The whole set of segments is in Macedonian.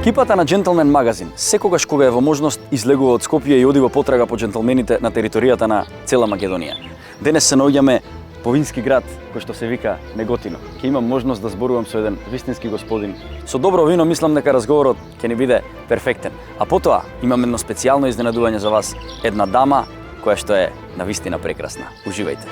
Екипата на Джентлмен магазин секогаш кога е во можност излегува од Скопје и оди во потрага по джентлмените на територијата на цела Македонија. Денес се наоѓаме по вински град кој што се вика Неготино. Ќе имам можност да зборувам со еден вистински господин. Со добро вино мислам дека разговорот ќе ни биде перфектен. А потоа имам едно специјално изненадување за вас, една дама која што е навистина прекрасна. Уживајте.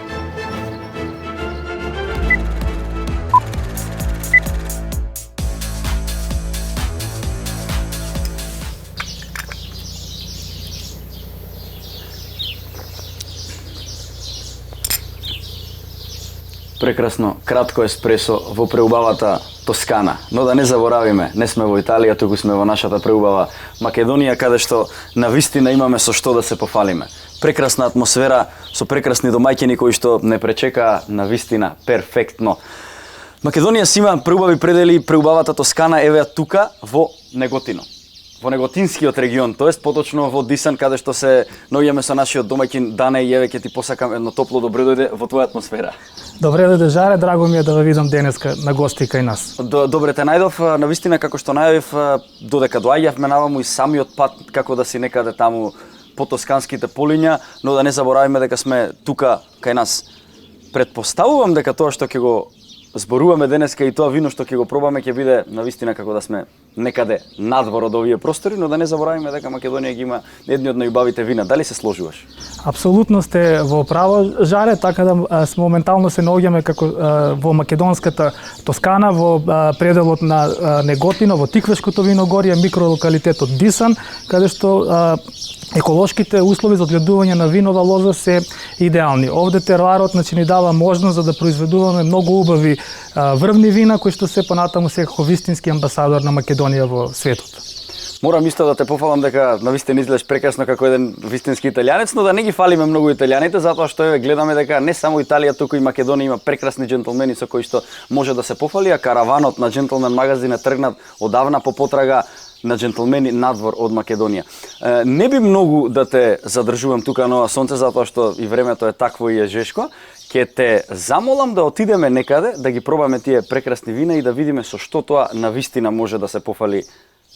Прекрасно, кратко еспресо во преубавата Тоскана. Но да не заборавиме, не сме во Италија, туку сме во нашата преубава Македонија, каде што навистина имаме со што да се пофалиме. Прекрасна атмосфера со прекрасни домаќини кои што не пречекаа навистина перфектно. Македонија си има преубави предели, преубавата Тоскана еве тука во Неготино. Во Неготинскиот регион, тоест поточно во Дисан, каде што се наоѓаме со нашиот домаќин Дане и еве ќе ти посакам едно топло добре дојде во твоја атмосфера. Добре дојде, Жаре, драго ми е да ве видам денеска на гости кај нас. Добре те најдов, навистина како што најавив, додека доаѓавме наваму и самиот пат како да си некаде таму по тосканските полиња, но да не заборавиме дека сме тука кај нас. Претпоставувам дека тоа што ќе го зборуваме денеска и тоа вино што ќе го пробаме ќе биде навистина како да сме некаде надвор од овие простори, но да не заборавиме дека Македонија ги има едни од најубавите вина. Дали се сложуваш? Апсолутно сте во право, Жаре, така да моментално се наоѓаме како во македонската Тоскана, во пределот на Неготино, во Тиквешкото виногорје, микролокалитетот Дисан, каде што еколошките услови за одгледување на винова лоза се идеални. Овде теруарот ни дава можност за да произведуваме многу убави врвни вина кои што се понатаму секако вистински амбасадор на Македонија во светот. Морам исто да те пофалам дека навистина изгледаш прекрасно како еден вистински италијанец, но да не ги фалиме многу италијаните, затоа што гледаме дека не само Италија, туку и Македонија има прекрасни джентлмени со кои што може да се пофали, а караванот на Джентлмен магазин е тргнат одавна по потрага на джентлмени надвор од Македонија. Не би многу да те задржувам тука на сонце, затоа што и времето е такво и е жешко. Ќе те замолам да отидеме некаде, да ги пробаме тие прекрасни вина и да видиме со што тоа навистина може да се пофали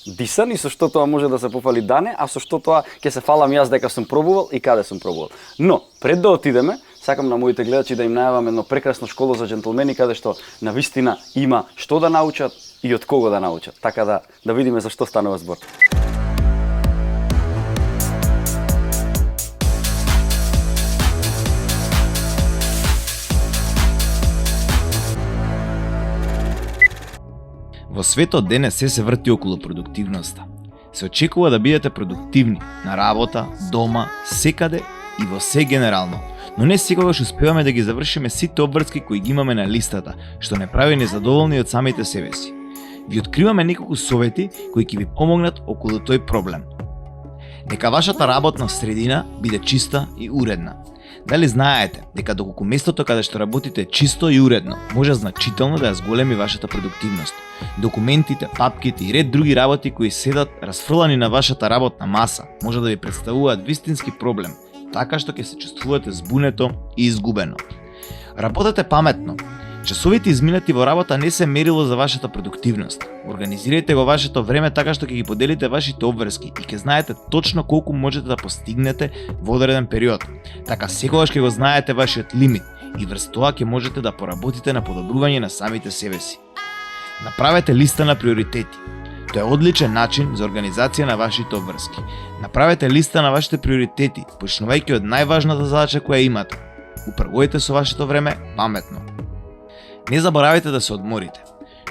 Дисан и со што тоа може да се пофали Дане, а со што тоа ќе се фалам јас дека сум пробувал и каде сум пробувал. Но, пред да отидеме, сакам на моите гледачи да им најавам едно прекрасно школа за джентлмени, каде што навистина има што да научат и од кого да научат. Така да видиме за што станува збор. Во светот денес се врти околу продуктивноста. Се очекува да бидете продуктивни на работа, дома, секаде и во се генерално. Но не секогаш успеваме да ги завршиме сите обврски кои ги имаме на листата, што не прави незадоволни од самите себе си. Ви откриваме неколку совети кои ќе ви помогнат околу тој проблем. Нека вашата работна средина биде чиста и уредна. Дали знаете дека доколку местото каде што работите е чисто и уредно, може значително да ја зголеми вашата продуктивност. Документите, папките и ред други работи кои седат расфрлани на вашата работна маса може да ви представуваат вистински проблем, така што ќе се чувствувате збунето и изгубено. Работете паметно. Часовите изминати во работа не се мерило за вашата продуктивност. Организирајте го вашето време така што ќе ги поделите вашите обврски и ќе знаете точно колку можете да постигнете во одреден период. Така секогаш ќе го знаете вашиот лимит и врз тоа ќе можете да поработите на подобрување на самите себе си. Направете листа на приоритети. Тоа е одличен начин за организација на вашите обврски. Направете листа на вашите приоритети, почнувајќи од најважната задача која имате. Управувајте со вашето време паметно. Не заборавајте да се одморите.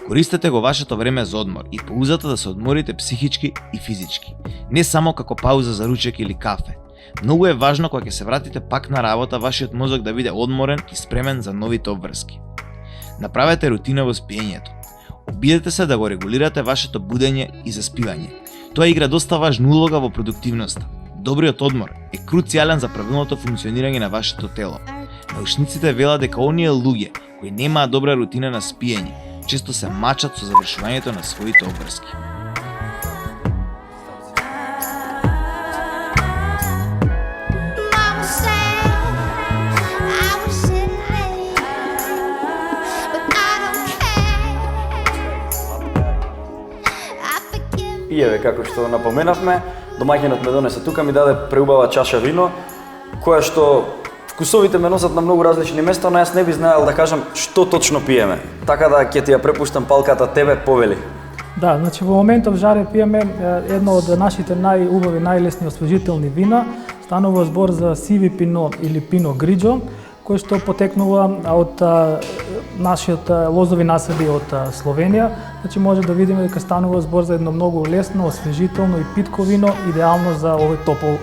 Користете го вашето време за одмор и паузата да се одморите психички и физички. Не само како пауза за ручек или кафе. Многу е важно кога ќе се вратите пак на работа вашиот мозок да биде одморен и спремен за новите обврски. Направете рутина во спиењето. Обидете се да го регулирате вашето будење и заспивање. Тоа игра доста важна улога во продуктивноста. Добриот одмор е круцијален за правилното функционирање на вашето тело. Научниците велат дека оние луѓе кои немаат добра рутина на спиење, често се мачат со завршувањето на своите обврски. како што напоменавме, домаќинот ме донесе тука, ми даде преубава чаша вино, која што вкусовите ме носат на многу различни места, но јас не би знаел да кажам што точно пиеме. Така да ќе ти ја препуштам палката тебе, повели. Да, значи во моментов жаре пиеме едно од нашите најубави, најлесни освежителни вина. Станува збор за сиви пино или пино гриджо, кој што потекнува од нашиот лозови насади од Словенија. Значи може да видиме дека станува збор за едно многу лесно, освежително и питко вино, идеално за овој топол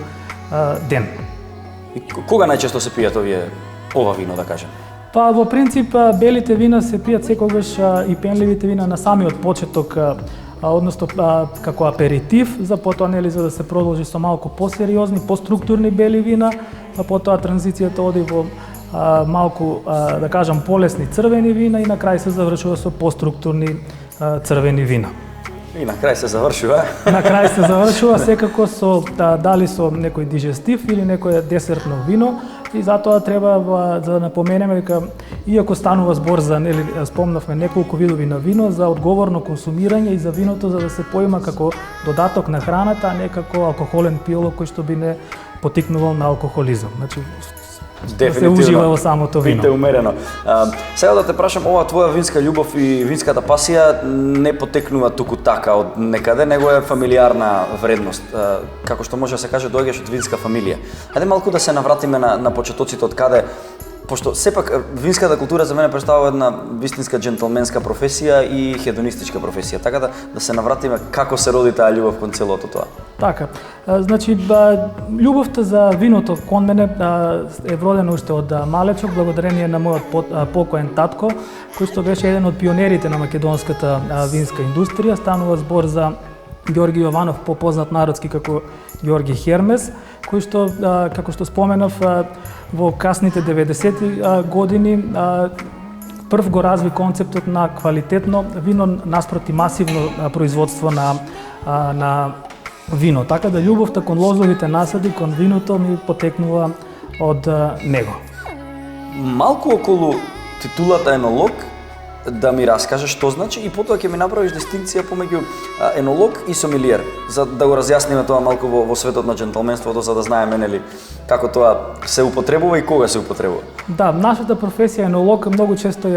ден. И кога најчесто се пијат ова вино, да кажем? Па во принцип белите вина се пијат секогаш и пенливите вина на самиот почеток, односно како аперитив, за потоа нели за да се продолжи со малку посериозни, поструктурни бели вина, а потоа транзицијата оди во малку да кажам полесни црвени вина и на крај се завршува со поструктурни црвени вина. И на крај се завршува. На крај се завршува секако со дали со некој дижестив или некој десертно вино и затоа треба да напоменеме дека иако станува збор за нели спомнавме неколку видови на вино за одговорно консумирање и за виното за да се поима како додаток на храната, а не како алкохолен пијалок кој што би не потикнувал на алкохолизам. Значи да се ужива во самото вино. Пите умерено. Сега да те прашам, ова твоја винска љубов и винската пасија не потекнува туку така од некаде, него е фамилиарна вредност. Како што може да се каже, доаѓаш од винска фамилија. Ајде малку да се навратиме на почетоците од каде, пошто сепак винската култура за мене представува една вистинска джентлменска професија и хедонистичка професија. Така да се навратиме како се роди таа љубов кон целото тоа. Така. Значи љубовта за виното кон мене е вродена уште од малечок благодарение на мојот покоен татко, кој што беше еден од пионерите на македонската винска индустрија. Станува збор за Ѓорги Јованов, попознат народски како Ѓорги Хермес, кој што како што споменав во касните 90-ти години прв го разви концептот на квалитетно вино наспроти масивно производство на вино. Така да љубовта кон лозовите насади, кон виното ми потекнува од него. Малку околу титулата енолог да ми раскажеш што значи и потоа ќе ми направиш дистинкција помеѓу енолог и сомелиер, за да го разјасниме тоа малку во светот на джентлменството, за да знаеме нели како тоа се употребува и кога се употребува. Да, нашата професија енолог многу често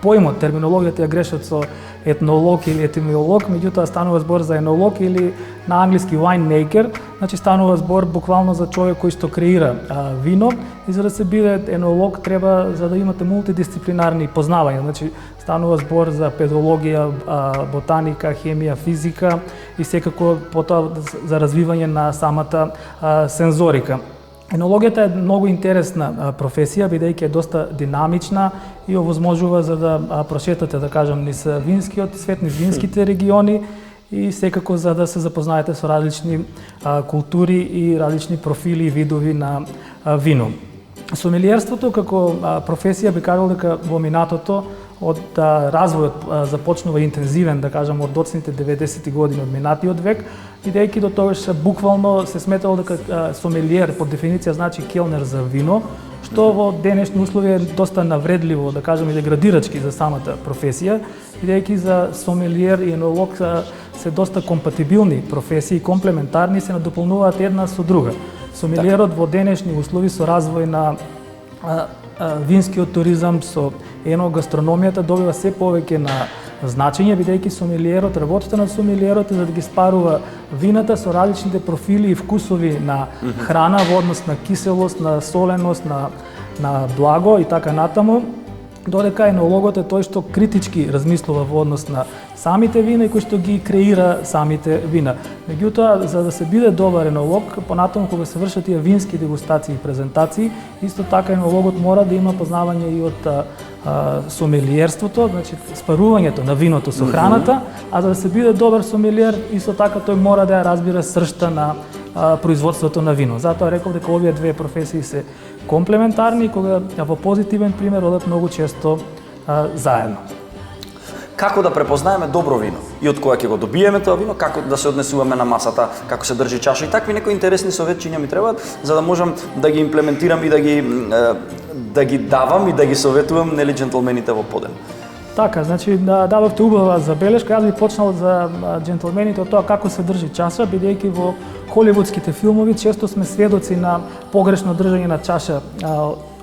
поимот, терминологијата ја грешат со етнолог или етимиолог, меѓутоа станува збор за енолог или на англиски winemaker, значи станува збор буквално за човек кој што креира вино и за да се биде енолог треба за да имате мултидисциплинарни познавања, значи станува збор за педологија, ботаника, хемија, физика и секако потоа за развивање на самата сензорика. Енологијата е многу интересна професија, бидејќи е доста динамична и овозможува за да прошетате, да кажам, низ винскиот свет, низ винските региони и секако за да се запознаете со различни култури и различни профили и видови на вино. Сомелиерството како професија би кажал дека во минатото од развојот започнува интензивен, да кажам, од доцните 90-ти години од минатиот век, бидејќи до тогаш буквално се сметало дека сомелиер по дефиниција значи келнер за вино, што во денешни услови е доста навредливо, да кажам, и деградирачки за самата професија, бидејќи за сомелиер и енолог се доста компатибилни професии, комплементарни, се надополнуваат една со друга. Сомелиерот во денешни услови со развој на винскиот туризам, со еногастрономијата добива се повеќе на значење, бидејќи сомелиерот, работата на сомелиерот е за да ги спарува вината со различните профили и вкусови на храна во однос на киселост, на соленост, на благо и така натаму, додека енологот е тој што критички размислува во однос на самите вина и кој што ги креира самите вина. Меѓутоа, за да се биде добар енолог, понатаму кога се вршат тие вински дегустации и презентации, исто така енологот мора да има познавање и од сомелиерството, значи спарувањето на виното со храната, а за да се биде добар сомелиер, исто така тој мора да ја разбира сршта на производството на вино. Затоа реков дека овие две професии се комплементарни, кога во позитивен пример одат многу често заедно. Како да препознаеме добро вино и од кога ќе го добиеме тоа вино, како да се однесуваме на масата, како се држи чаша и такви некои интересни советчиња ми требаат за да можам да ги имплементирам и да ги давам и да ги советувам нели джентлмените во поден. Така, значи дадовте убава забелешка. Јас би почнал за джентлмените од тоа како се држи чаша, бидејќи во холивудските филмови често сме сведоци на погрешно држање на чаша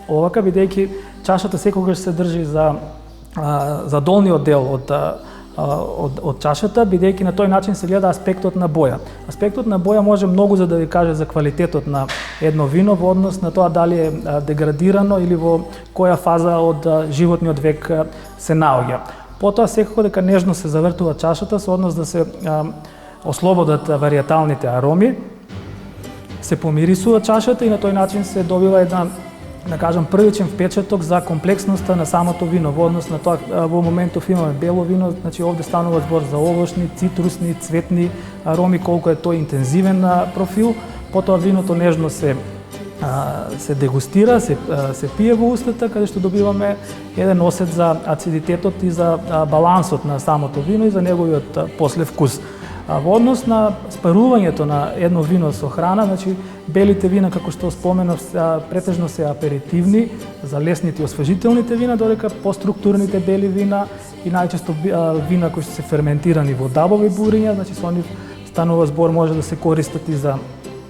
овака, бидејќи чашата секогаш се држи за долниот дел од чашата, бидејќи на тој начин се гледа аспектот на боја. Аспектот на боја може многу за да ви каже за квалитетот на едно вино во однос на тоа дали е деградирано или во која фаза од животниот век се наоѓа. Потоа секако дека нежно се завртува чашата со однос да се ослободат варијаталните ароми, се помирисува чашата и на тој начин се добива една, да кажам, првичен впечаток за комплексноста на самото вино во однос на тоа во моментов имаме бело вино, значи овде станува збор за овошни, цитрусни, цветни ароми, колку е тој интензивен профил. Потоа виното нежно се дегустира, се пие во устата, каде што добиваме еден осет за ацидитетот и за балансот на самото вино и за неговиот послевкус. Во однос на спарувањето на едно вино со храна, значи белите вина, како што споменав, претежно се аперитивни, за лесните и освежителните вина, додека поструктурните бели вина и најчесто вина кои се ферментирани во дабови буриња, значи со нив станува збор, може да се користат и за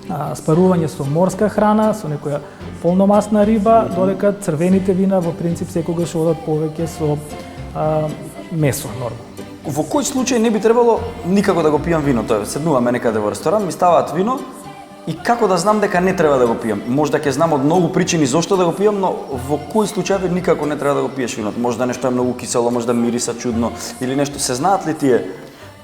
спарување со морска храна, со некоја полномасна риба, додека црвените вина во принцип секогаш одат повеќе со месо нормално. Во кој случај не би требало никако да го пијам вино? Тоа седнуваме некаде во ресторан, ми ставаат вино и како да знам дека не треба да го пијам? Може да ќе знам од многу причини зошто да го пијам, но во кои случаи никако не треба да го пиеш виното? Може да нешто е многу кисело, може да мириса чудно или нешто. Се знаат ли тие?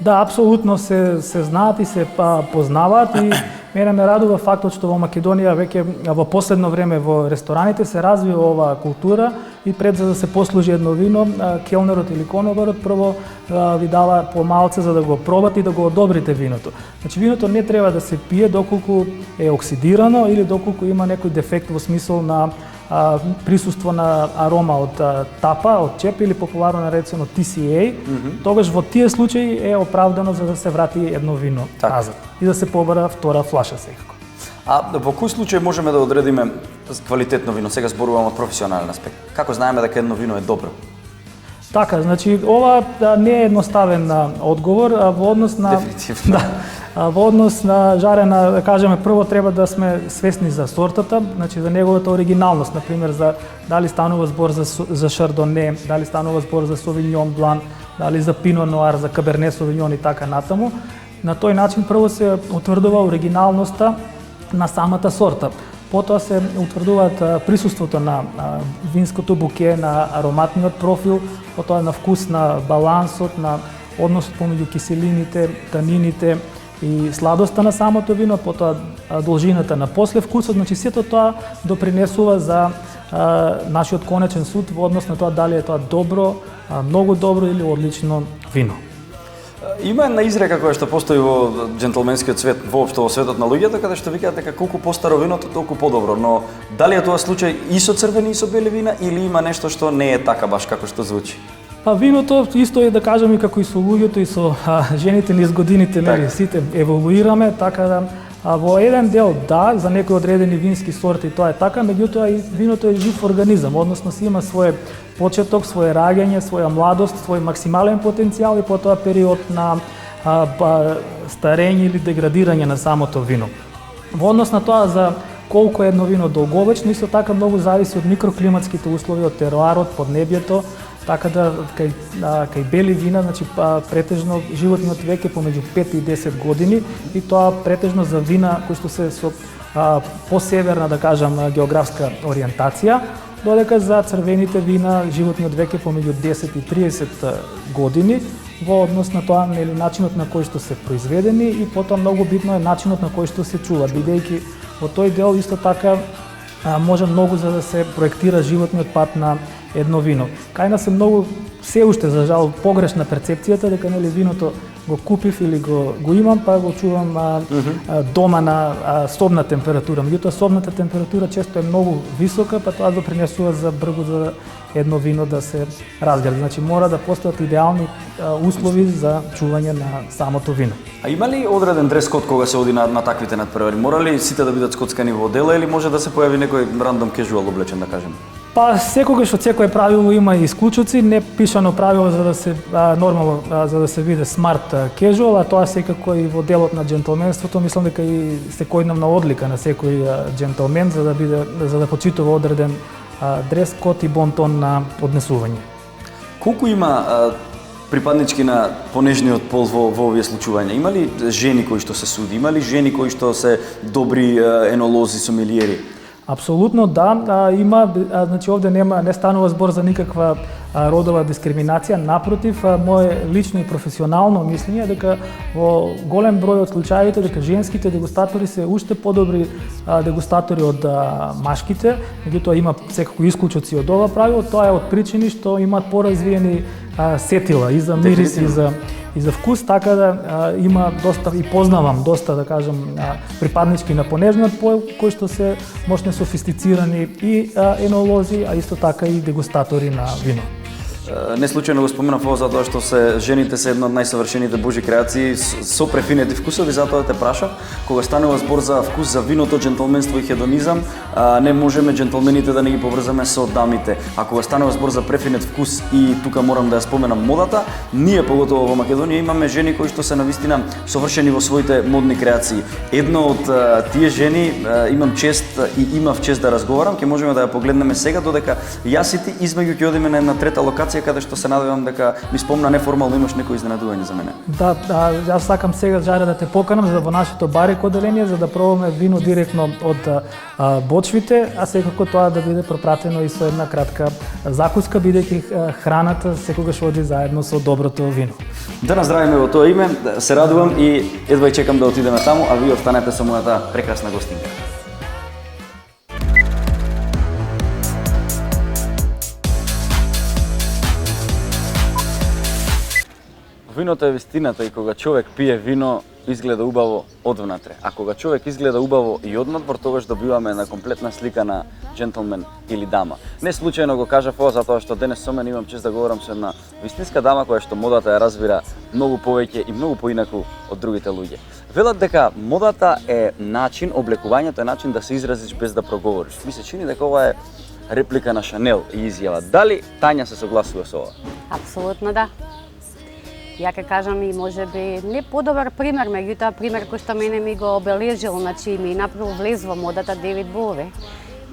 Да, апсолутно се знаат и се познаваат и мене ме радува фактот што во Македонија веќе во последно време во рестораните се развива оваа култура и пред за да се послужи едно вино, келнерот или конобарот прво ви дава по малце за да го пробате и да го одобрите виното. Значи виното не треба да се пие доколку е оксидирано или доколку има некој дефект во смисол на присуство на арома од тапа, од чеп или популарно наречено TCA, тогаш во тие случаи е оправдано за да се врати едно вино назад и да се побара втора флаша секако. А во кој случај можеме да одредиме квалитетно вино? Сега зборувам од професионален аспект. Како знаеме дека едно вино е добро? Така, значи ова не е едноставен одговор во однос на Дефинитивно. во однос на жарена, да кажеме, прво треба да сме свесни за сортата, значи за неговата оригиналност, на пример за дали станува збор за шардоне, дали станува збор за совиньон блан, дали за пино ноар, за каберне совиньон и така натаму. На тој начин прво се утврдува оригиналноста на самата сорта. Потоа се утврдуваат присуството на винското буке, на ароматниот профил, потоа на вкус, на балансот, на односот помеѓу киселините, танините и сладоста на самото вино, потоа должината на послевкусот, значи сето тоа допринесува за нашиот конечен суд во однос на тоа дали е тоа добро, многу добро или одлично вино. Има една изрека која што постои во џентлменскиот свет, воопшто во светот на луѓето, каде што викаат дека колку постаро виното, толку подобро, но дали е тоа случај и со црвени и со бели вина или има нешто што не е така баш како што звучи? Па виното исто е, да кажам, и како и со луѓето и со жените низ годините, нели, сите еволуираме, така да во еден дел да, за некои одредени вински сорти тоа е така, меѓутоа и виното е жив организам, односно си има свој почеток, своје раѓање, своја младост, свој максимален потенцијал и потоа период на старење или деградирање на самото вино. Во однос на тоа за колку е едно вино долговечно, исто така многу зависи од микроклиматските услови, од теруарот, поднебјето, така да кај бели вина, значи претежно животниот век е помеѓу 5 и 10 години и тоа претежно за вина кои што се со посеверна, да кажам, географска ориентација, додека за црвените вина животниот век е помеѓу 10 и 30 години во однос на тоа, нели, начинот на кој што се произведени и потоа многу битно е начинот на кој што се чува, бидејќи во тој дел исто така може многу за да се проектира животниот пат на едно вино. Кај нас е многу се уште за жал погрешна перцепцијата дека нели виното го купив или го имам па го чувам дома на собна температура. Меѓутоа собната температура често е многу висока, па тоа допринесува за брзо за едно вино да се разгради. Значи мора да постојат идеални услови за чување на самото вино. А има ли одреден дрес код кога се оди на таквите надпревари? Мора ли сите да бидат скоцкани во одела или може да се појави некој рандом кежуал облечен, да кажем? Па секогаш од секое правило има и исклучоци, не пишано правило за да се нормално за да се биде смарт кежуал, а тоа секако и во делот на џентелменството, мислам дека и секојдневна одлика на секој џентелмен за да почитува одреден дрес код и бонтон на однесување. Колку има припаднички на понежниот пол во овие случувања? Има ли жени кои што се суди? Има ли жени кои што се добри енолози, сомелиери? Апсолутно да, има, значи овде не станува збор за никаква родова дискриминација, напротив, мое лично и професионално мислење е дека во голем број од случаите дека женските дегустатори се уште подобри дегустатори од машките, меѓутоа има секако исклучоци од ова правило, тоа е од причини што имаат поразвиени сетила и за мирис и за вкус, така да има доста и познавам доста, да кажам, припаднички на понежниот пол кои што се мощно софистицирани и енолози, а исто така и дегустатори на вино. Не случајно го споменав ова затоа што жените се една од најсовршените божи креации со префинети вкусови, затоа те прашав, кога станува збор за вкус за виното, џентелменство и хедонизам, не можеме џентелмените да не ги поврзаме со дамите. А кога станува збор за префинет вкус и тука морам да ја споменам модата, ние поготово во Македонија имаме жени кои што се навистина совршени во своите модни креации. Едно од тие жени имам чест и имав чест да разговарам, ќе можеме да ја погледнеме сега, додека јас и ти измеѓу ќе одиме на една трета локација каде што се надевам дека ми спомна неформално имаш некој изненадување за мене. Да, јас сакам сега Жаре да те поканам за во нашето барик оделение за да пробаме вино директно од бочвите, а секако тоа да биде пропратено и со една кратка закуска, бидејќи храната секогаш оди заедно со доброто вино. Да наздравиме во тоа име, се радувам и едва чекам да отидеме таму, а вие останете со мојата прекрасна гостинка. Виното е вистината и кога човек пие вино, изгледа убаво одвнатре. А кога човек изгледа убаво и однадвор, тогаш добиваме една комплетна слика на џентелмен или дама. Не случајно го кажав ова затоа што денес со мене имам чест да говорам со една вистинска дама која што модата ја разбира многу повеќе и многу поинаку од другите луѓе. Велат дека модата е начин, облекувањето е начин да се изразиш без да проговориш. Ми се чини дека ова е реплика на Шанел и изјава. Дали Тања се согласува со ова? Апсолутно да. Ја ке кажам и можеби не подобар пример, меѓутоа пример кој што мене ми го обележил, значи ми направо влез во модата Девид Боуи.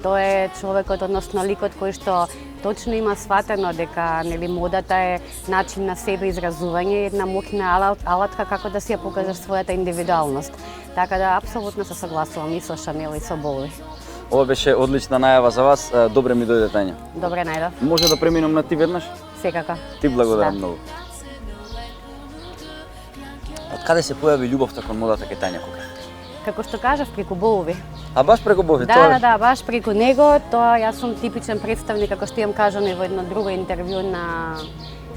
Тој е човекот, односно ликот кој што точно има сватено дека нели модата е начин на себе изразување, една моќна алатка како да си ја покажеш својата индивидуалност. Така да апсолутно се согласувам и со Шанел и со Боуи. Ова беше одлична најава за вас. Добре ми дојде, Тања. Добре најдов. Може да преминам на ти веднаш? Секако. Ти благодарам Да. многу. Од каде се појави љубовта кон модата кај Тања кога? Како што кажав, преку Боуи. А баш преку Боуи, Да, баш преку него. Тоа јас сум типичен представник, како што имам кажано и во едно друго интервју на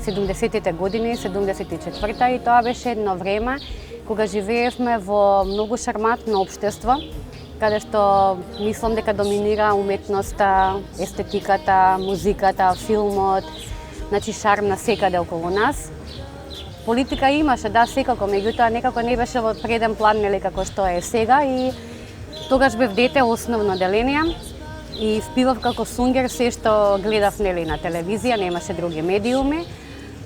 70-тите години, 74-та, и тоа беше едно време кога живеевме во многу шармантно општество, каде што мислам дека доминира уметноста, естетиката, музиката, филмот, значи шарм на секаде околу нас. Политика имаше, да, секако, меѓутоа некако не беше во преден план, нели, како што е сега, и тогаш бев дете основно оделение и впивав како сунгер се што гледав, нели, на телевизија, немаше други медиуми,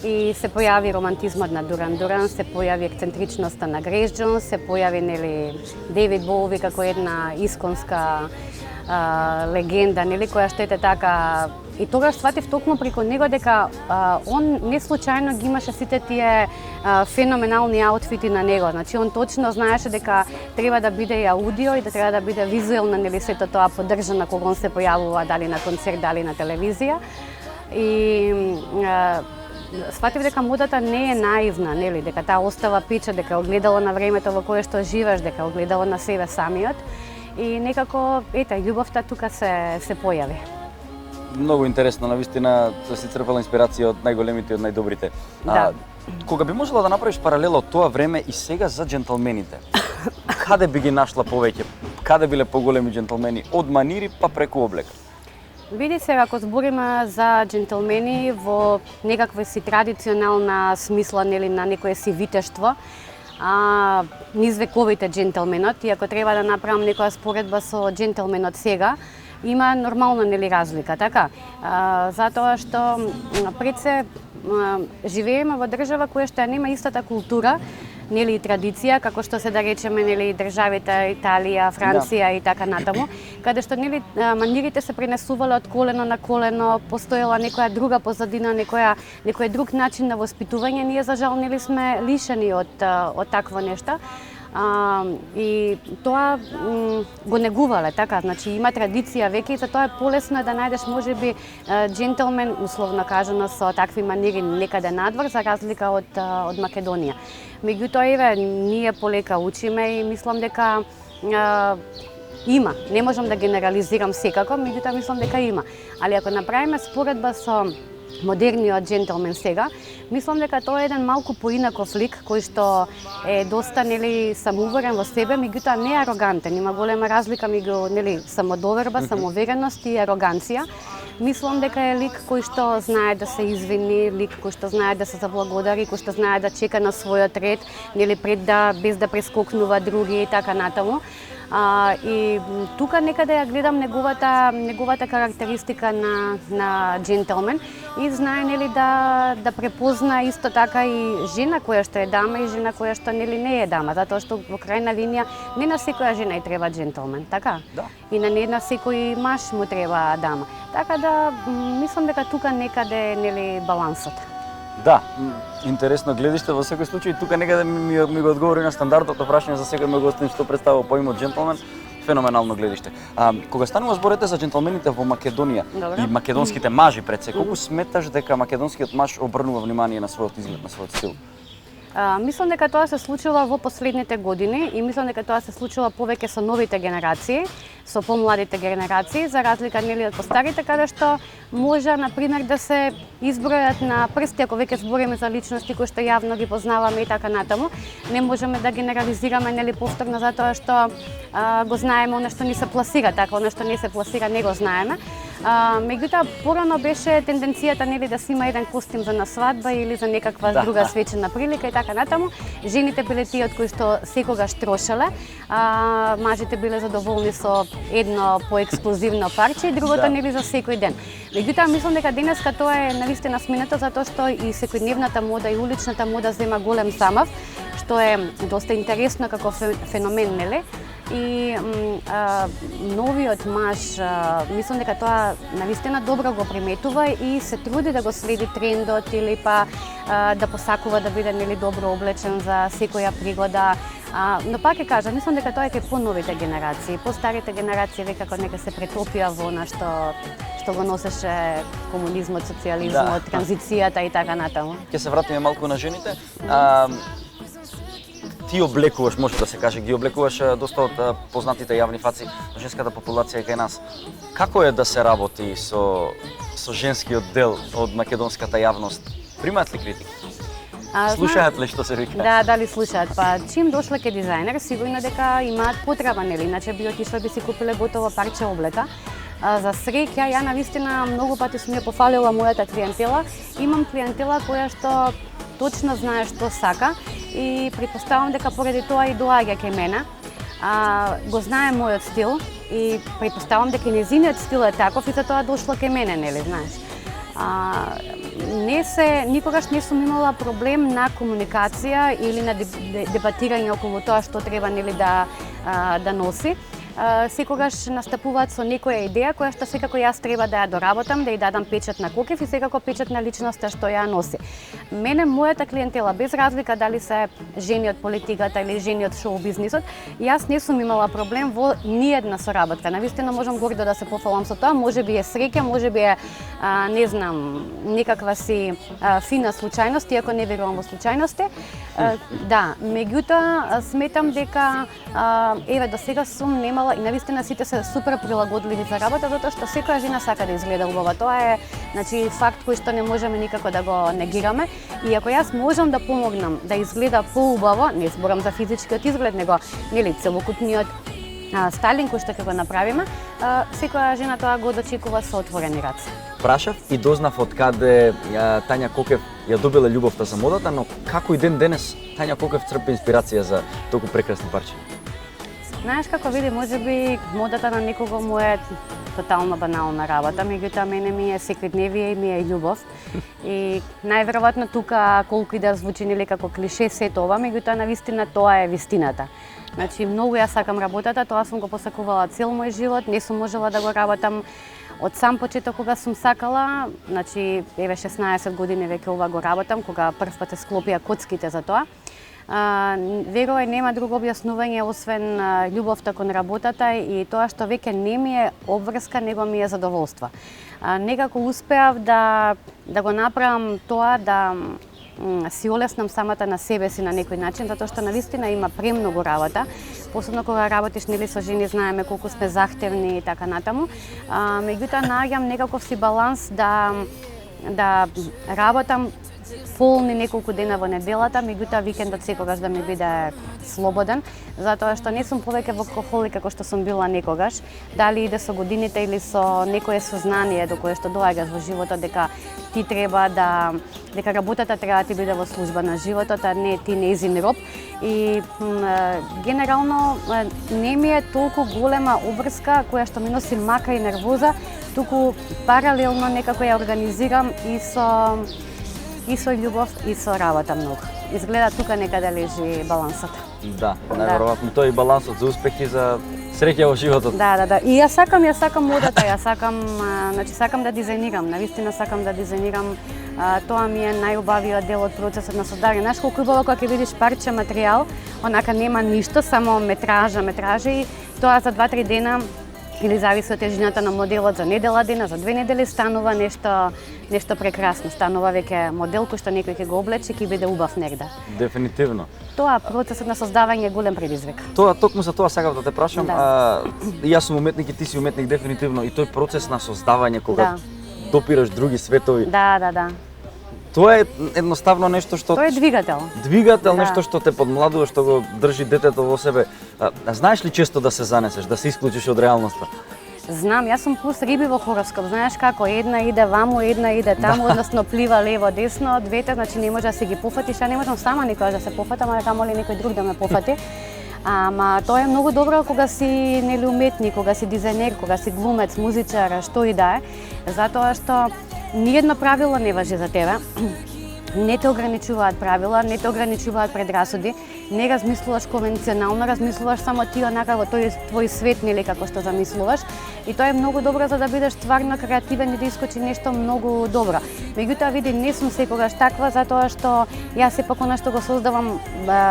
и се појави романтизмот на Дуран Дуран, се појави ексцентричноста на Грейс Джонс, се појави, нели, Девид Боуи како една исконска легенда, нели, која што ете така. И тогаш сватив токму преку него дека он не случајно ги имаше сите тие феноменални аутфити на него. Значи он точно знаеше дека треба да биде и аудио и да треба да биде визуелно, нели, сето тоа поддржано кога он се појавува дали на концерт, дали на телевизија. И сватив дека модата не е наивна, нели, дека таа остава пича, дека огледало на времето во кое што живееш, дека огледало на себе самиот. И некако, ете, љубовта тука се појави. Многу интересно, навистина си црпала инспирација од најголемите и од најдобрите. Да. Кога би можела да направиш паралела од тоа време и сега за џентелмените, каде би ги нашла повеќе? Каде биле поголеми џентелмени од манири па преку облека? Види се, ако збориме за џентелмени во некаква си традиционална смисла, нели, на некое си витештво, низ вековите џентелменот, и ако треба да направам некоја споредба со џентелменот сега, има нормално нели разлика, така? Затоа што пред се живееме во држава која што нема истата култура, нели и традиција, како што се да речеме нели државите Италија, Франција и така натаму, каде што нели манирите се пренесувале од колено на колено, постоела некоја друга позадина, некој друг начин на воспитување. Ние за жал нели сме лишени од такво нешто. И тоа го негувале, така, значи има традиција веќе и затоа е полесно да најдеш можеби джентълмен, условно кажано, со такви манири некаде надвор, за разлика од Македонија. Меѓутоа, еве, ние полека учиме и мислам дека има. Не можам да генерализирам секако, меѓутоа мислам дека има. Али ако направиме споредба со модерниот джентълмен сега, мислам дека тоа е еден малку поинаков лик кој што е доста нели самоуверен во себе, меѓутоа не е арогантен. Има голема разлика меѓу нели самодоверба, самоувереност и ароганција. Мислам дека е лик кој што знае да се извини, лик кој што знае да се заблагодари, кој што знае да чека на својот ред, нели пред да без да прескокнува други и така натаму. И тука некаде ја гледам неговата карактеристика на джентълмен и знае нели да препозна исто така и жена која што е дама и жена која што нели не е дама, затоа што во крајна линија не на секоја жена и треба джентълмен, така? Да. И не на секој маж му треба дама. Така да мислам дека тука некаде нели балансот. Да, интересно гледиште во секој случај. Тука некаде ми го одговори на стандардното прашање за секој мој гостин што представува поимот джентълмен. Феноменално гледиште. Кога станува зборете за джентълмените во Македонија и македонските мажи пред се, колку сметаш дека македонскиот маж обрнува внимание на својот изглед, на својот стил? Мислам дека тоа се случува во последните години и мислам дека тоа се случува повеќе со новите генерации, со помладите генерации, за разлика нели од постарите, каде што може на пример да се избројат на прсти, ако веќе збориме за личности кои што јавно ги познаваме и така натаму. Не можеме да генерализираме нели повторно затоа што го знаеме она што ни се пласира, така она што не се пласира не го знаеме. Меѓутоа порано беше тенденцијата нели да се има еден костим за на свадба или за некаква друга свечена прилика и така натаму. Жените биле тие од кои што секогаш трошеле, мажите биле задоволни со едно поексклузивно парче и другото нели за секој ден. Меѓутоа мислам дека денеска тоа е навистина сменето затоа што и секојдневната мода и уличната мода зема голем замав, што е доста интересно како феномен, нели? И новиот маж, мислам дека тоа навистина добро го приметува и се труди да го следи трендот или па да посакува да биде нели добро облечен за секоја пригода. Но пак ќе кажам, мислам дека тоа е кај поновите генерации. Постарите генерации векако нека се претопија во она што го носеше комунизмот, социјализмот, транзицијата и така натаму. Ќе се вратиме малку на жените. Ти облекуваш, може да се каже, ги облекуваш доста од познатите јавни фаци на женската популација кај нас. Како е да се работи со женскиот дел од македонската јавност? Примаат ли критики? Слушаат ли што се вика? Да, дали слушаат. Па чим дошле ке дизајнер, сигурно дека имаат потреба, нели? Иначе би отишле би си купиле готово парче облека. За среќа, ја навистина многу пати сум ја пофалила мојата клиентела. Имам клиентела која што точно знае што сака и претпоставам дека поради тоа и доаѓа кај мене. Го знае мојот стил и претпоставам дека нејзиниот стил е таков и затоа дошла кај мене, нели, знаеш. Никогаш не сум имала проблем на комуникација или на дебатирање околу тоа што треба нели да носи. Секогаш настапуваат со некоја идеја која што секако јас треба да ја доработам, да ја дадам печат на Кокев и секако печат на личноста што ја носи. Мене, мојата клиентела, без разлика дали се жени од политиката или жени од шоу-бизнисот, јас не сум имала проблем во ниедна соработка. Навистина можам гордо да се пофалам со тоа, можеби е среќа, можеби е, не знам, некаква си фина случајност, иако не верувам во случајности. Да, меѓутоа сметам дека еве до сега сум немала и навистина сите се супер прилагодливи за работа, затоа што секоја жена сака да изгледа убаво. Тоа е, значи, факт кој што не можеме никако да го негираме. И ако јас можам да помогнам да изгледа поубаво, не зборам за физичкиот изглед, него нели целокупниот стайлинг кој што ќе го направиме, секоја жена тоа го дочекува со отворени раце. Прашав и дознав од каде Тања Кокев ја добила љубовта за модата, но како и ден денес Тања Кокев црпи инспирација за толку прекрасни парче? Знаеш како види, можеби модата на некого му е тотално банална работа, меѓутоа мене ми е секојдневие и ми е љубов. И најверојатно тука, колку и да звучи нели како клише се тоа, меѓутоа навистина тоа е вистината. Значи, многу ја сакам работата, тоа сум го посакувала цел мој живот, не сум можела да го работам од сам почеток кога сум сакала, значи еве 16 години веќе ова го работам, кога прв пат се склопија коцките за тоа. Верувај, нема друго објаснување освен љубовта кон работата и тоа што веќе не ми е обврска, него ми е задоволство. Некако успеав да го направам тоа, да си олеснам самата на себе си на некој начин, затоа што навистина има премногу работа. Посебно кога работиш нели со жени, знаеме колку сме захтевни и така натаму. Меѓутоа наоѓам некаков си баланс да работам полни неколку дена во неделата, меѓутоа викендот секогаш да ми биде слободен, затоа што не сум повеќе workaholic како што сум била некогаш. Дали иде со годините или со некое сознание до кое што доаѓаш во животот дека ти треба дека работата треба да ти биде во служба на животот, а не ти нејзин роб. И генерално не ми е толку голема обврска која што ми носи мака и нервоза, туку паралелно некако ја организирам и со љубов и со работа многу. Изгледа тука некаде лежи балансот. Да, најверојатно тоа е балансот за успех и за среќа во животот. Да. И јас сакам модата, сакам да дизајнирам, навистина сакам да дизајнирам. Тоа ми е најубавиот дел од процесот на создавање. Знаеш колку убаво кога ќе видиш парче материјал, онака нема ништо, само метража и тоа за 2-3 дена или зависи од тежината на моделот за недела дена, за 2 недели станува нешто прекрасно, станува веќе модел кој што некој ќе го облече, ќе биде убав негде. Дефинитивно. Тоа процесот на создавање е голем предизвик. Токму за тоа сакав да те прашам. Да. Јас сум уметник и ти си уметник дефинитивно, и тој процес на создавање кога допираш други светови. Да. Тоа е едноставно нешто што Тоа е двигател. Нешто што те подмладува, што го држи детето во себе. Знаеш ли често да се занесеш, да се исклучиш од реалноста? Знам, јас сум плюс риби во хороскоп. Знаеш како, една иде ваму, една иде таму, односно плива лево, десно, двете, значи не може да си ги пофатиш, а не можам сама никогаш да се пофатам, а камоли некој друг да ме пофати. Ама тоа е многу добро кога си нели уметник, кога си дизајнер, кога си глумец, музичар, што и да е, затоа што ниедно правило не важи за тебе. Не те ограничуваат правила, не те ограничуваат предрасуди, не размислуваш конвенционално, размислуваш само ти онака во тој твој свет, нели како што замислуваш. И тоа е многу добро за да бидеш стварно креативен и да искочи нешто многу добро. Меѓутоа, види, не сум секогаш таква, затоа што јас сепак она што го создавам,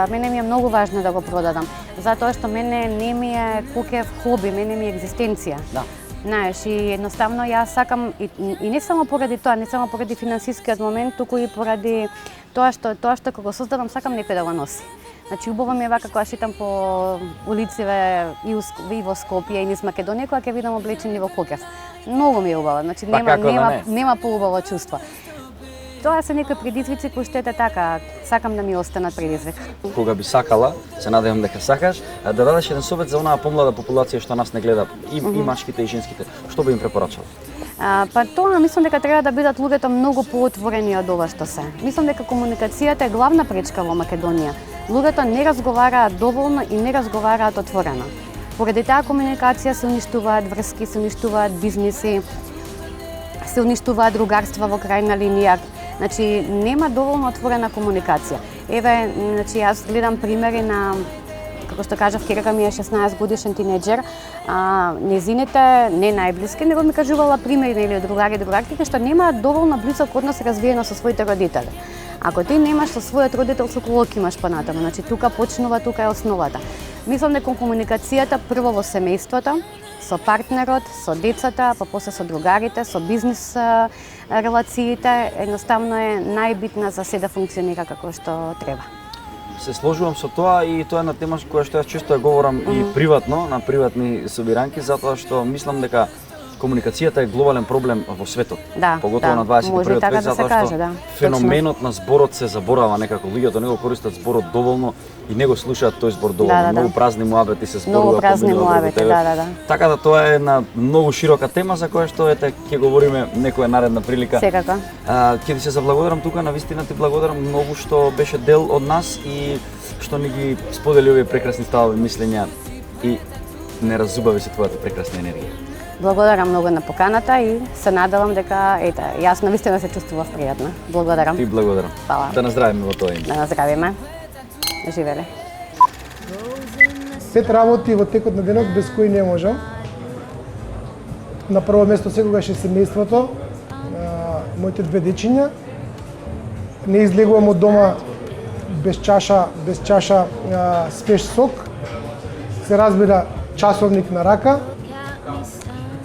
мене ми е многу важно да го продадам. Затоа што мене не ми е кокев хоби, мене ми е екзистенција. Да. Знаеш, и едноставно јас сакам и не само поради тоа, не само поради финансискиот момент, туку и поради тоа што кога го создавам сакам некој да го носи. Значи убаво ми е вака кога шетам по улициве и во Скопје и низ Македонија, кога ќе видам облечени во кокев. Многу ми е убаво, значи нема поубаво чувство. Тоа се некои предизвици кои што ете така, сакам да ми останат предизвик. Кога би сакала, се надевам дека сакаш, да дадеш еден совет за онаа помлада популација што нас не гледа, и машките и женските, што би им препорачала? Па тоа мислам дека треба да бидат луѓето многу поотворени од ова што се. Мислам дека комуникацијата е главна пречка во Македонија. Луѓето не разговараат доволно и не разговараат отворено. Поради таа комуникација се уништуваат врски, се уништуваат бизниси, се уништуваат другарства во крајна линија. Значи нема доволно отворена комуникација. Еве, значи јас гледам примери на, како што кажав, ќерка ми е 16 годишен тинеџер, незините не најблиски, него ми кажувала примери или другари, другарки што немаат доволно близок однос развиено со своите родители. Ако ти немаш со својот родител, со кого ќе имаш понатаму, значи тука е основата. Мислам дека комуникацијата прво во семејството, со партнерот, со децата, па после со другарите, со бизнис релациите, едноставно е најбитна за се да функционира како што треба. Се сложувам со тоа и тоа е на тема која што јас често ја говорам и приватно, на приватни собиранки, затоа што мислам дека комуникацијата е глобален проблем во светот, поготово на 21 век, затоа што феноменот на зборот се заборава некако. Луѓето не го користат зборот доволно и не го слушаат тој збор доволно. Многу празни муабети се зборува помеѓу. Така да тоа е една многу широка тема за која што ќе говориме некоја наредна прилика. Секако. Ќе ти се заблагодарам тука, навистина ти благодарам многу што беше дел од нас и што ни ги сподели овие прекрасни ставови, мислења и не разубави се твојата прекрасна енергија. Благодарам многу на поканата и се надевам дека јас навистина се чувствував пријатно. Благодарам. И благодарам. Фала. Да наздравиме во тоа име. Да наздравиме. Живеле. 5 работи во текот на денот без кои не можам. На прво место секогаш е семејството, моите 2 дечиња. Не излегувам од дома без чаша свеж сок. Се разбира часовник на рака.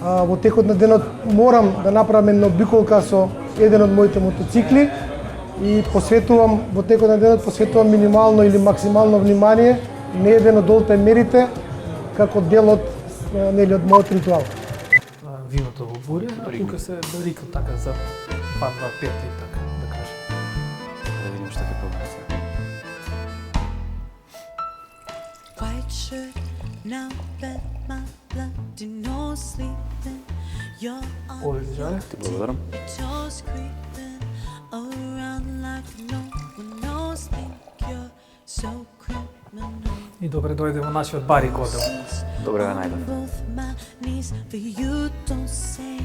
Во текот на денот морам да направам една обиколка со еден од моите мотоцикли и во текот на денот посветувам минимално или максимално внимание на еден од олтаймерите како дел од мојот ритуал. Виното во буря, а тука се барика така за 2-2-5 и така да кажем. Да видим што ќе пробаме сега. White shirt, now that my blood in no sleeping. You're on Овие жале. Ти благодарам. toes creeping around like no one knows me. You're so criminal. И добре дојде во нашиот барик одел. Добре ве најдов. Both my knees for you, don't say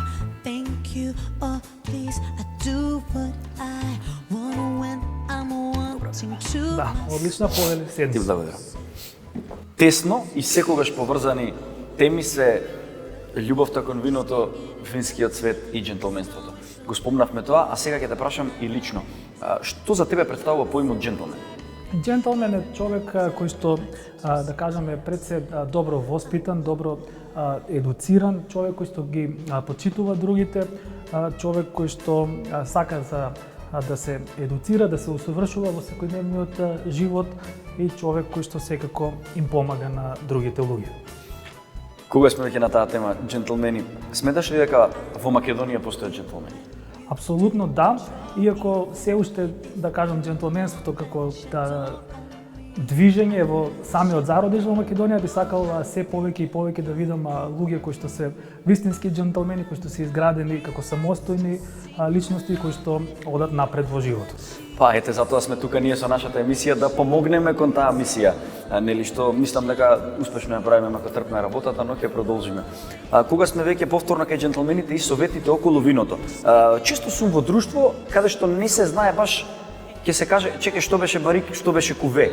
thank you or please. I do what I want when I'm wanting to. Да, одлична подели Ти седмица. благодарам. Тесно и секогаш поврзани теми се љубовта кон виното, финскиот свет и џентлменството. Го спомнавме тоа, а сега ќе те прашам и лично. Што за тебе представува поимот џентлмен? Джентлмен е човек кој што, да кажеме, пред се добро воспитан, добро едуциран, човек кој што ги почитува другите, човек кој што сака да се едуцира, да се усовршува во секојдневниот живот и човек кој што секако им помага на другите луѓе. Кога сме веќе на таа тема, џентлмени, сметаш ли дека во Македонија постојат џентлмени? Апсолутно да, иако се уште, да кажам, џентлменството како движење во самиот зародиш во Македонија би сакал се повеќе и повеќе да видам луѓе кои што се вистински џентлмени, кои што се изградени како самостојни личности кои што одат напред во животот. Па ете, затоа сме тука ние со нашата емисија да помогнеме кон таа мисија, нели што мислам дека успешно ја правиме, ако трпне работата, но ќе продолжиме. Кога сме веќе повторно кај џентлмените и советите околу виното, често сум во друштво каде што не се знае баш, ќе се каже, чекај, што беше барик, што беше куве.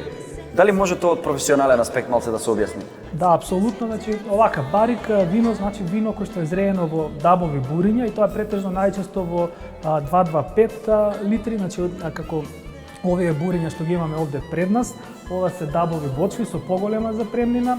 Дали може тоа од професионален аспект малце да се објасни? Да, апсолутно, значи овака барик вино значи вино кој што е зреено во дабови буриња и тоа е претежно најчесто во 2-2-5 литри, значи како овие буриња што ги имаме овде пред нас, ова се дабови бочви со поголема запремнина,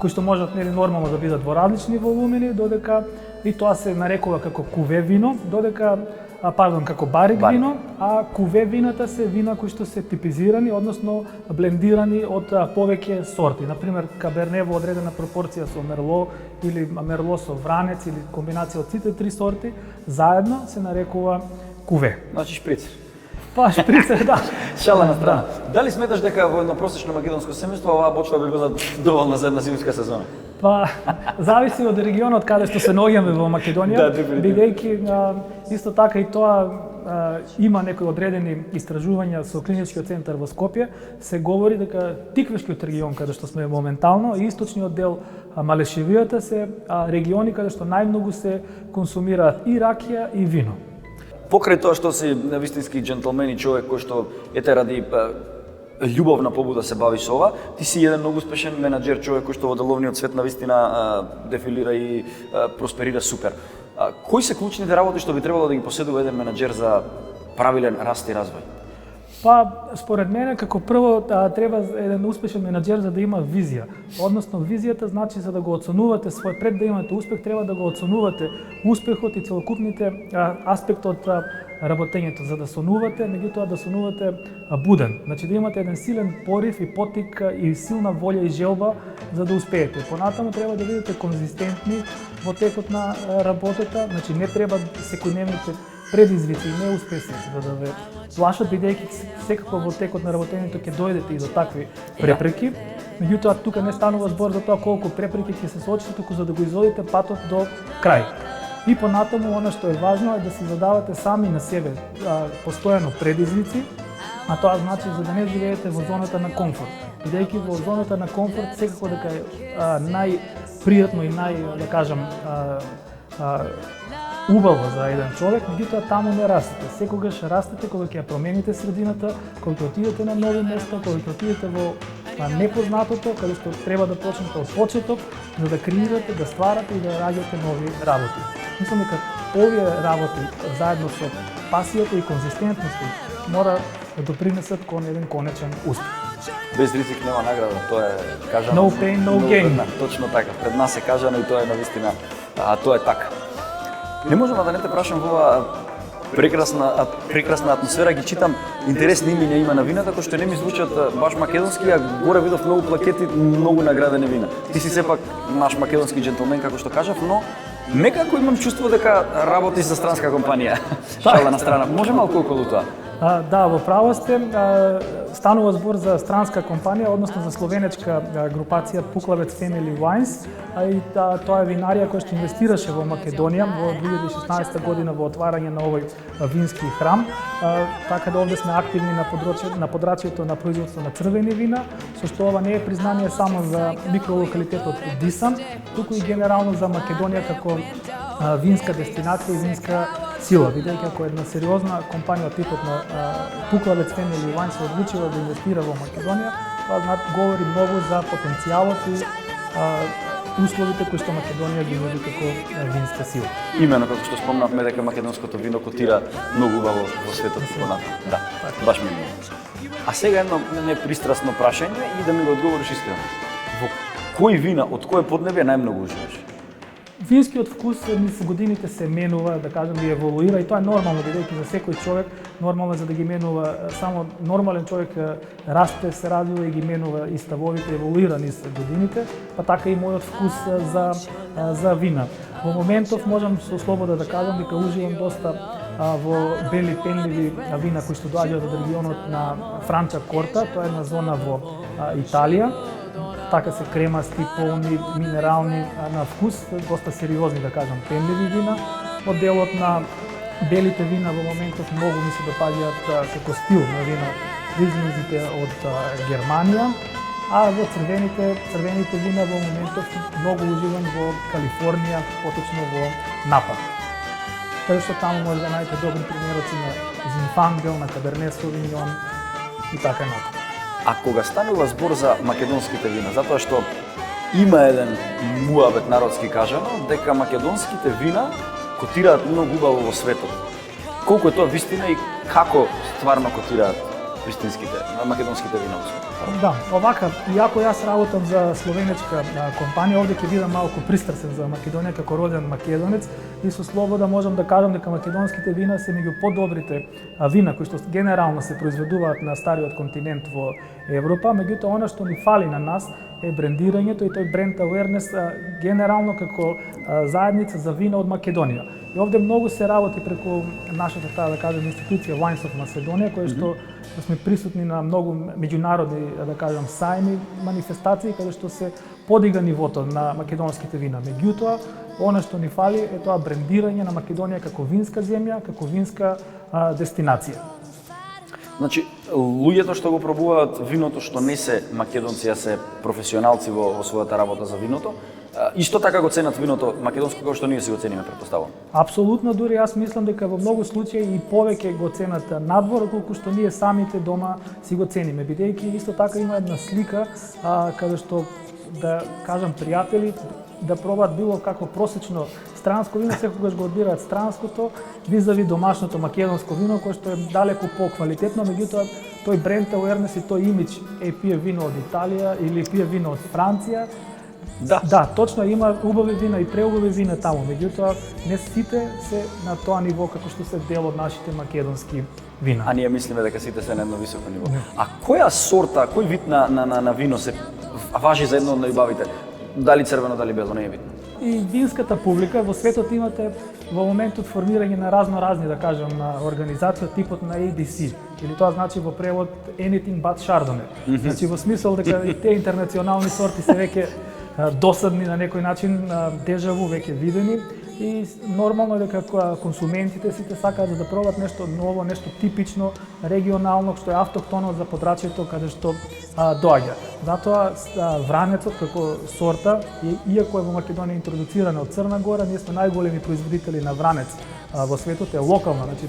кои што можат нели нормално да бидат во различни волумини, додека и тоа се нарекува како куве вино, додека како барик вино, а куве вината се вина кои што се типизирани, односно блендирани од повеќе сорти. Например, каберне во одредена пропорција со мерло или мерло со вранец или комбинација од сите три сорти, заедно се нарекува куве. Значи шприц. Па шприцер, да. Шала на страна. Дали сметаш дека во едно просечно македонско семејство оваа бочва би била доволна за една зимска сезона? Па, зависи од регионот каде што се наоѓаме во Македонија, бидејќи исто така и тоа има некои одредени истражувања со клиничкиот центар во Скопје, се говори дека Тиквешкиот регион каде што сме моментално и источниот дел Малешевијата се региони каде што најмногу се консумираат и ракија и вино. Покрај тоа што си вистински џентлмен и човек кој што ете ради љубовна побуда се бави со ова, ти си еден многу успешен менаџер, човек кој што во деловниот свет навистина дефилира и просперира супер. Кои се клучните работи што би требало да ги поседува еден менаџер за правилен раст и развој? Па, според мене, како прво, треба еден успешен менаџер за да има визија. Односно, визијата значи за да го оценувате пред да имате успех, треба да го оценувате успехот и целокупните аспекти од работењето, за да сонувате, меѓутоа да сонувате буден. Значи да имате еден силен порив и потик и силна волја и желба за да успеете. Понатаму треба да бидете конзистентни во текот на работата, значи не треба секојдневните предизвици и неуспеси за да ве плашат, бидејќи секако во текот на работењето ќе дојдете и до такви препреки. Меѓутоа тука не станува збор за тоа колку препреки ќе се соочите, туку за да го изводите патот до крај. И понатаму она што е важно е да се задавате сами на себе постојано предизвици, а тоа значи за да не живеете во зоната на комфорт. бидејќи во зоната на комфорт секако дека е најпријатно и да кажам, убаво за еден човек, меѓутоа таму не растете. Секогаш растете кога ќе ја промените средината, кога ќе отидете на нови места, кога ќе отидете во непознатото, каде што треба да почнете од почеток, за да креирате, да стварате и да раѓате нови работи. Мислам дека овие работи заедно со пасијата и конзистентноста мора да допринесат кон еден конечен успех. Без ризик нема награда, тоа е кажано. No pain, no gain. Точно така, пред нас е кажано и тоа е навистина, тоа е така. Не можам да не те прашам во оваа прекрасна атмосфера, ги читам интересни имиња има на вината кои што не ми звучат баш македонски, а горе видов многу плакети, многу наградени вина. Ти си сепак наш македонски джентлмен како што кажав, но некако имам чувство дека работиш за странска компанија. Шала на страна. Може малку околу тоа? Да, во право сте. Станува збор за странска компанија, односно за словенечка групација Пуклавец Family Wines, и тоа е винарија која што инвестираше во Македонија во 2016 година во отварање на овој вински храм, така да овде сме активни на подрачјето на производство на црвени вина, со што ова не е признание само за микролокалитетот Дисан, туку и генерално за Македонија како винска дестинација и винска сила, бидејќи ако една сериозна компанија од типот на Пуклавец Family Wines се одлучила да инвестира во Македонија, тоа говори многу за потенцијалот и условите кои што Македонија ги нуди како винска сила. Имено како што спомнавме дека македонското вино котира многу убаво во светот и понатаму. Да, баш ми е. А сега едно непристрасно прашање и да ми го одговориш искрено. Во кој вина, од кое поднебје најмногу уживаш? Винскиот вкус низ годините се менува, да кажам, и еволуира, и тоа е нормално, бидејќи за секој човек нормално за да ги менува, само нормален човек расте, се развива и ги менува и ставовите, еволуира низ годините, па така и мојот вкус за вина. Во моментов можам со слобода да кажам дека уживам доста во бели пенливи вина кои што доаѓаат од регионот на Франчакорта, тоа е една зона во Италија. Така се кремасти, полни, минерални на вкус, доста сериозни, да кажам, пенливи вина. Од делот на белите вина во моментов многу ми се допаѓаат како стил на вино ризлинзите од Германија, а во црвените вина во моментов многу уживам во Калифорнија, поточно во Напа. Каде што таму може да најдете добри примероци на Зинфангел, на Каберне Совиньон и така натаму. А кога станува збор за македонските вина, затоа што има еден муабет народски кажано, дека македонските вина котираат многу убаво во светот. Колку е тоа вистина и како стварно котираат македонските вина во светот? Да, овака, иако јас работам за словенечка компанија, овде ќе бидам малку пристрасен за Македонија како роден македонец и со слобода можам да кажам дека македонските вина се меѓу подобрите вина кои што генерално се произведуваат на стариот континент во Европа, меѓутоа она што ни фали на нас е брендирањето и тој бренд awareness генерално како заедница за вина од Македонија. И овде многу се работи преку нашата, да кажем, институција Wines of Macedonia, која што сме присутни на многу меѓународни, да кажем, сајми, манифестации, каде што се подига нивото на македонските вина. Меѓутоа, она што ни фали е тоа брендирање на Македонија како винска земја, како винска дестинација. Значи, луѓето што го пробуваат виното што не се македонци, а се професионалци во својата работа за виното, исто така го ценат виното македонско како што ние си го цениме, претпоставувам. Апсолутно, дури јас мислам дека во многу случаи и повеќе го ценат надвор колку што ние самите дома си го цениме, бидејќи исто така има една слика каде што, да кажам, пријатели да пробаат било како просечно странско вино, секогаш го одбираат странското визави домашното македонско вино кое што е далеку поквалитетно, меѓутоа тој бренд awareness и тој имидж пие вино од Италија или пие вино од Франција. Да, точно има убави вина и преубави вина таму, меѓутоа не сите се на тоа ниво како што се дел од нашите македонски вина. А ние мислиме дека сите се на едно високо ниво. А која сорта, кој вид на вино се важи за едно од најубавите? Дали црвено, дали бело, не е битно? И винската публика во светот имате во моментот формирање на разни, да кажем, организации од типот на ABC, или тоа значи во превод Anything but Chardonnay. Значи во смисол дека и те интернационални сорти се веќе досадни на некој начин, дежаву веќе видени, и нормално е дека консументите сите сакаат да пробат нешто ново, нешто типично, регионално, што е автохтоно за подрачјето каде што доаѓа. Затоа вранецот како сорта, иако е во Македонија интродуцирана од Црна Гора, ние сме најголеми производители на вранец во светот, е локална, значи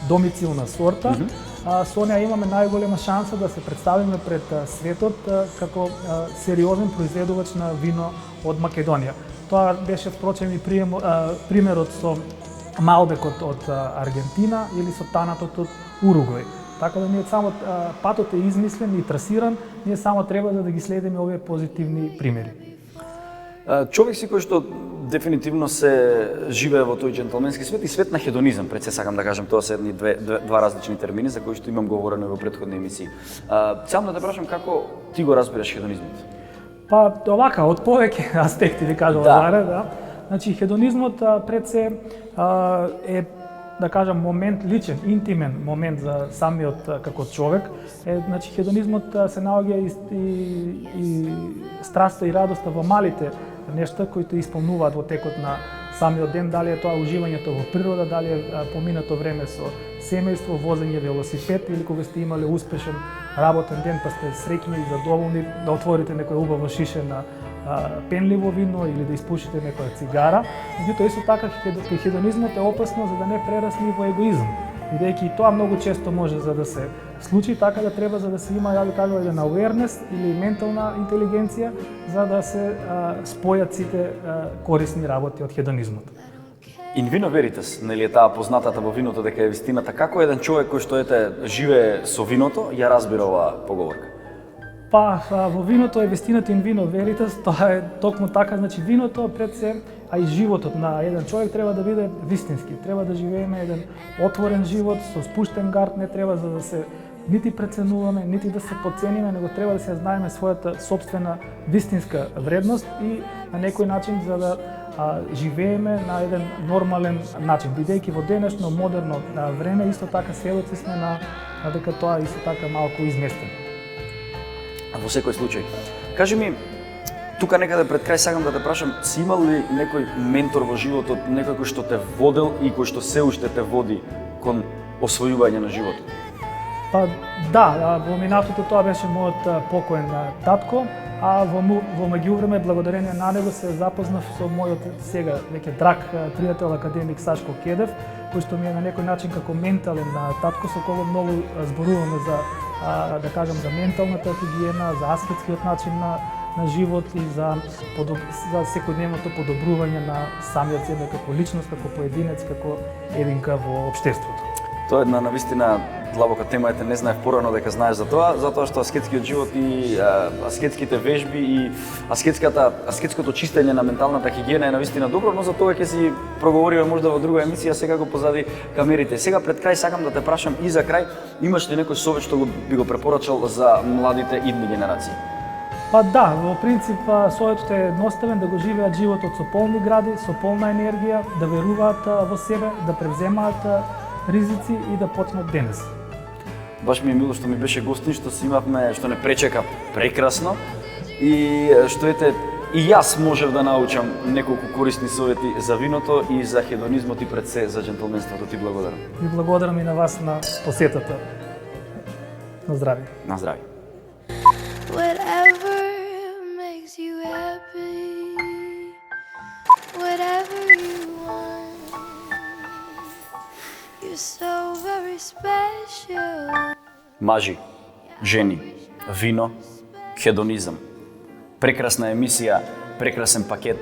домицилна сорта. Со неа имаме најголема шанса да се представиме пред светот како сериозен произведувач на вино од Македонија. Тоа беше впрочем и примерот со Малбекот од Аргентина или со Танатот од Уругвај. Така да ние само патот е измислен и трасиран, ние само треба да ги следиме овие позитивни примери. Човек си кој што дефинитивно се живее во тој џентелменски свет и свет на хедонизам, пред се сакам да кажам, тоа се едни два различни термини за кои што имам говорено во претходни емисии. Сам да те прашам како ти го разбираш хедонизмот? Па овака, од повеќе аспекти ви кажувам, да. Значи хедонизмот пред се е, да кажам, момент личен, интимен момент за самиот како човек. Значи хедонизмот се наоѓа и страста и радоста во малите нешта кои те исполнуваат во текот на самиот ден, дали е тоа уживањето во природа, дали е поминато време со семејство, возење велосипед или кога сте имале успешен работен ден па сте среќни и задоволни да отворите некој убаво шише на пенливо вино или да испушите некоја цигара. Меѓутоа исто така хедонизмот е опасно за да не прерасне во егоизам. Бидејќи и тоа многу често може за да се случи, така да треба за да се има, ја ви кажувам, еден awareness или ментална интелигенција за да се спојат сите корисни работи од хедонизмот. In vino veritas, нели е таа познатата во виното дека е вистината. Како еден човек кој што живее со виното ја разбира оваа поговорка? Па, во виното е вистината in vino veritas, тоа е токму така, значи виното пред се, а и животот на еден човек треба да биде вистински, треба да живееме еден отворен живот, со спуштен гард, не треба за да се нити преценуваме, нити да се подцениме, него треба да се знаеме својата собствена вистинска вредност и на некој начин за да живееме на еден нормален начин, бидејќи во денешно модерно време исто така сведоци сме на дека тоа исто така малку изместено. Во секој случај, кажи ми, тука некаде пред крај сакам да те прашам, си имал ли некој ментор во животот, некој кој што те водел и кој што се уште те води кон освојување на животот? Па да, во минатото тоа беше мојот покоен татко, а во меѓувреме благодарение на него се запознав со мојот сега веќе драг пријател академик Сашко Кедев, кој што ми е на некој начин како ментален татко со кого многу зборуваме за да кажам за менталната хигиена, за аскетскиот начин на живот и за секојдневното подобрување на самиот себе како личност, како поединец, како единка во општеството. Тоа е една навистина длабока тема, ете не знаев порано дека знаеш за тоа, затоа што аскетскиот живот и аскетските вежби и аскетското чистење на менталната хигиена е навистина добро, но за тоа ќе си проговориме можда во друга емисија, секако позади камерите. Сега пред крај сакам да те прашам и за крај, имаш ли некој совет што би го препорачал за младите идни генерации? Па да, во принцип советот е едноставен, да го живеат животот со полни гради, со полна енергија, да веруваат во себе, да превземаат ризици и да почнат денес. Баш ми е мило што ми беше гостин, што си имавме, што не пречека прекрасно и што и јас можев да научам неколку корисни совети за виното и за хедонизмот и пред се за џентелменството. Ти благодарам. И благодарам и на вас на посетата. На здравје. На здравје. Whatever makes you happy, whatever you want, you're so very special. Мажи, жени, вино, хедонизам. Прекрасна емисија, прекрасен пакет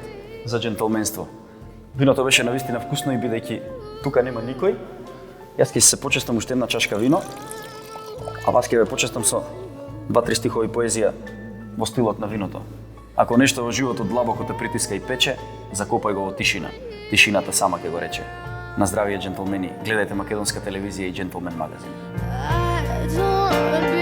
за џентелменство. Виното беше навистина вкусно и бидејќи тука нема никој, јас ќе се почестам уште една чашка вино, а вас ќе ве почестам со 2-3 стихови поезија во стилот на виното. Ако нешто во животот длабоко те притиска и пече, закопај го во тишина. Тишината сама ќе го рече. На здравје, џентелмени, гледајте македонска телевизија и Джентлмен магазин. I don't wanna be